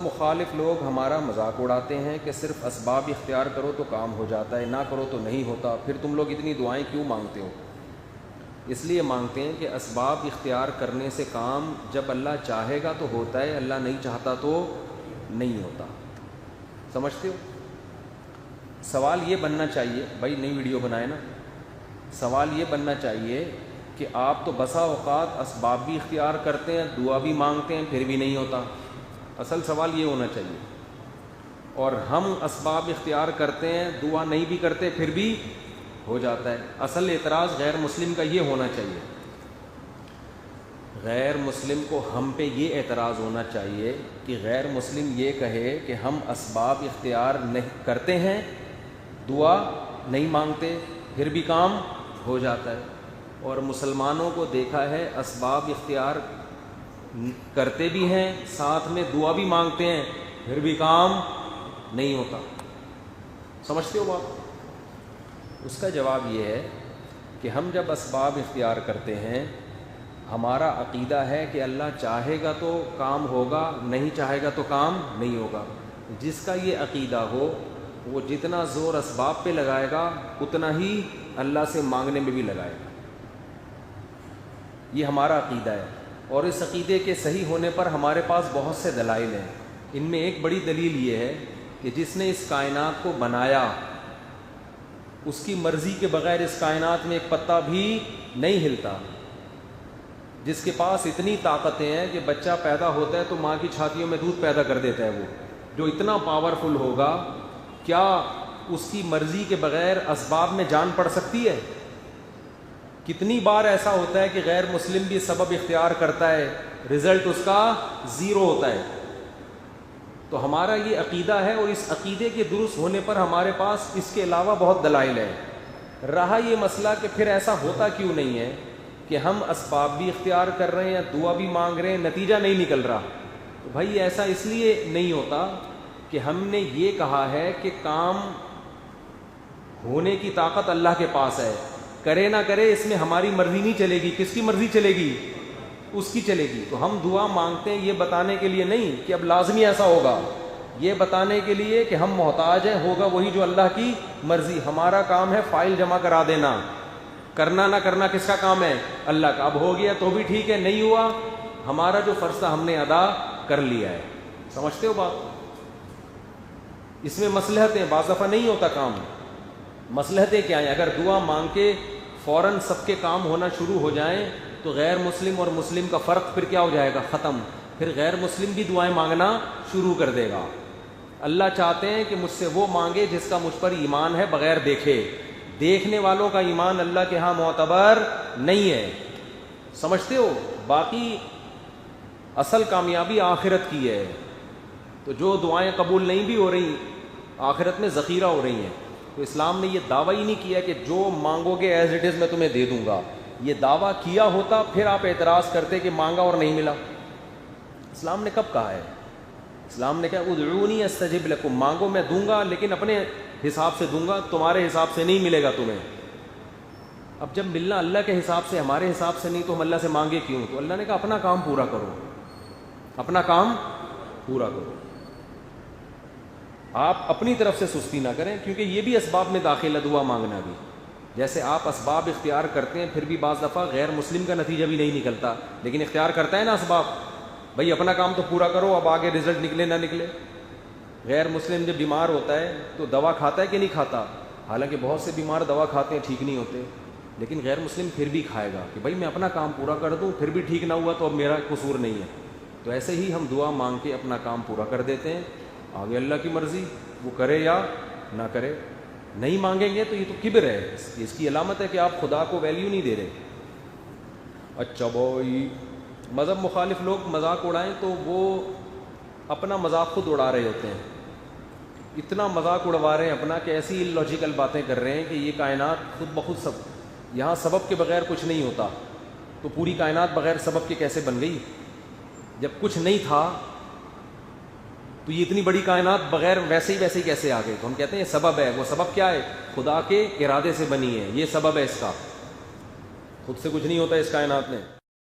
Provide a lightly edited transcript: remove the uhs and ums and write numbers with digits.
مخالف لوگ ہمارا مذاق اڑاتے ہیں کہ صرف اسباب اختیار کرو تو کام ہو جاتا ہے، نہ کرو تو نہیں ہوتا، پھر تم لوگ اتنی دعائیں کیوں مانگتے ہو؟ اس لیے مانگتے ہیں کہ اسباب اختیار کرنے سے کام جب اللہ چاہے گا تو ہوتا ہے، اللہ نہیں چاہتا تو نہیں ہوتا۔ سمجھتے ہو؟ سوال یہ بننا چاہیے، بھائی نئی ویڈیو بنائے نا، سوال یہ بننا چاہیے کہ آپ تو بسا اوقات اسباب بھی اختیار کرتے ہیں، دعا بھی مانگتے ہیں، پھر بھی نہیں ہوتا۔ اصل سوال یہ ہونا چاہیے، اور ہم اسباب اختیار کرتے ہیں، دعا نہیں بھی کرتے، پھر بھی ہو جاتا ہے۔ اصل اعتراض غیر مسلم کا یہ ہونا چاہیے، غیر مسلم کو ہم پہ یہ اعتراض ہونا چاہیے کہ غیر مسلم یہ کہے کہ ہم اسباب اختیار نہیں کرتے ہیں، دعا نہیں مانگتے، پھر بھی کام ہو جاتا ہے، اور مسلمانوں کو دیکھا ہے اسباب اختیار کرتے بھی ہیں، ساتھ میں دعا بھی مانگتے ہیں، پھر بھی کام نہیں ہوتا۔ سمجھتے ہو بات؟ اس کا جواب یہ ہے کہ ہم جب اسباب اختیار کرتے ہیں، ہمارا عقیدہ ہے کہ اللہ چاہے گا تو کام ہوگا، نہیں چاہے گا تو کام نہیں ہوگا۔ جس کا یہ عقیدہ ہو وہ جتنا زور اسباب پہ لگائے گا اتنا ہی اللہ سے مانگنے میں بھی لگائے گا۔ یہ ہمارا عقیدہ ہے، اور اس عقیدے کے صحیح ہونے پر ہمارے پاس بہت سے دلائل ہیں۔ ان میں ایک بڑی دلیل یہ ہے کہ جس نے اس کائنات کو بنایا، اس کی مرضی کے بغیر اس کائنات میں ایک پتا بھی نہیں ہلتا، جس کے پاس اتنی طاقتیں ہیں کہ بچہ پیدا ہوتا ہے تو ماں کی چھاتیوں میں دودھ پیدا کر دیتا ہے، وہ جو اتنا پاورفل ہوگا، کیا اس کی مرضی کے بغیر اسباب میں جان پڑ سکتی ہے؟ کتنی بار ایسا ہوتا ہے کہ غیر مسلم بھی سبب اختیار کرتا ہے، رزلٹ اس کا زیرو ہوتا ہے۔ تو ہمارا یہ عقیدہ ہے، اور اس عقیدے کے درست ہونے پر ہمارے پاس اس کے علاوہ بہت دلائل ہیں۔ رہا یہ مسئلہ کہ پھر ایسا ہوتا کیوں نہیں ہے کہ ہم اسباب بھی اختیار کر رہے ہیں، دعا بھی مانگ رہے ہیں، نتیجہ نہیں نکل رہا، تو بھائی ایسا اس لیے نہیں ہوتا کہ ہم نے یہ کہا ہے کہ کام ہونے کی طاقت اللہ کے پاس ہے، کرے نہ کرے اس میں ہماری مرضی نہیں چلے گی۔ کس کی مرضی چلے گی؟ اس کی چلے گی۔ تو ہم دعا مانگتے ہیں یہ بتانے کے لیے نہیں کہ اب لازمی ایسا ہوگا، یہ بتانے کے لیے کہ ہم محتاج ہیں، ہوگا وہی جو اللہ کی مرضی۔ ہمارا کام ہے فائل جمع کرا دینا، کرنا نہ کرنا کس کا کام ہے؟ اللہ کا۔ اب ہو گیا تو بھی ٹھیک ہے، نہیں ہوا ہمارا جو فرض تھا ہم نے ادا کر لیا ہے۔ سمجھتے ہو بات؟ اس میں مصلحتیں، بعض دفعہ نہیں ہوتا کام، مصلحتیں کیا ہیں؟ اگر دعا مانگ کے فوراً سب کے کام ہونا شروع ہو جائیں تو غیر مسلم اور مسلم کا فرق پھر کیا ہو جائے گا؟ ختم۔ پھر غیر مسلم بھی دعائیں مانگنا شروع کر دے گا۔ اللہ چاہتے ہیں کہ مجھ سے وہ مانگے جس کا مجھ پر ایمان ہے بغیر دیکھے۔ دیکھنے والوں کا ایمان اللہ کے ہاں معتبر نہیں ہے۔ سمجھتے ہو؟ باقی اصل کامیابی آخرت کی ہے، تو جو دعائیں قبول نہیں بھی ہو رہی آخرت میں ذخیرہ ہو رہی ہیں۔ تو اسلام نے یہ دعویٰ ہی نہیں کیا کہ جو مانگو گے ایز اٹ از میں تمہیں دے دوں گا۔ یہ دعویٰ کیا ہوتا پھر آپ اعتراض کرتے کہ مانگا اور نہیں ملا۔ اسلام نے کب کہا ہے؟ اسلام نے کہا ادعونی استجب لکم، مانگو میں دوں گا، لیکن اپنے حساب سے دوں گا، تمہارے حساب سے نہیں ملے گا تمہیں۔ اب جب ملنا اللہ کے حساب سے، ہمارے حساب سے نہیں، تو ہم اللہ سے مانگے کیوں؟ تو اللہ نے کہا اپنا کام پورا کرو، اپنا کام پورا کرو، آپ اپنی طرف سے سستی نہ کریں، کیونکہ یہ بھی اسباب میں داخل ہے، دعا مانگنا بھی۔ جیسے آپ اسباب اختیار کرتے ہیں، پھر بھی بعض دفعہ غیر مسلم کا نتیجہ بھی نہیں نکلتا، لیکن اختیار کرتا ہے نا اسباب، بھائی اپنا کام تو پورا کرو، اب آگے رزلٹ نکلے نہ نکلے۔ غیر مسلم جب بیمار ہوتا ہے تو دوا کھاتا ہے کہ نہیں کھاتا؟ حالانکہ بہت سے بیمار دوا کھاتے ہیں ٹھیک نہیں ہوتے، لیکن غیر مسلم پھر بھی کھائے گا کہ بھائی میں اپنا کام پورا کر دوں، پھر بھی ٹھیک نہ ہوا تو اب میرا قصور نہیں ہے۔ تو ایسے ہی ہم دعا مانگ کے اپنا کام پورا کر دیتے ہیں، آگے اللہ کی مرضی، وہ کرے یا نہ کرے۔ نہیں مانگیں گے تو یہ تو کبر ہے، اس کی علامت ہے کہ آپ خدا کو ویلیو نہیں دے رہے۔ اچھا بھائی، مذہب مخالف لوگ مذاق اڑائیں تو وہ اپنا مذاق خود اڑا رہے ہوتے ہیں، اتنا مذاق اڑوا رہے ہیں اپنا کہ ایسی لاجیکل باتیں کر رہے ہیں کہ یہ کائنات خود بخود سب، یہاں سبب کے بغیر کچھ نہیں ہوتا، تو پوری کائنات بغیر سبب کے کیسے بن گئی؟ جب کچھ نہیں تھا تو یہ اتنی بڑی کائنات بغیر ویسے ہی کیسے آ گئی؟ تو ہم کہتے ہیں یہ سبب ہے۔ وہ سبب کیا ہے؟ خدا کے ارادے سے بنی ہے، یہ سبب ہے اس کا، خود سے کچھ نہیں ہوتا اس کائنات میں۔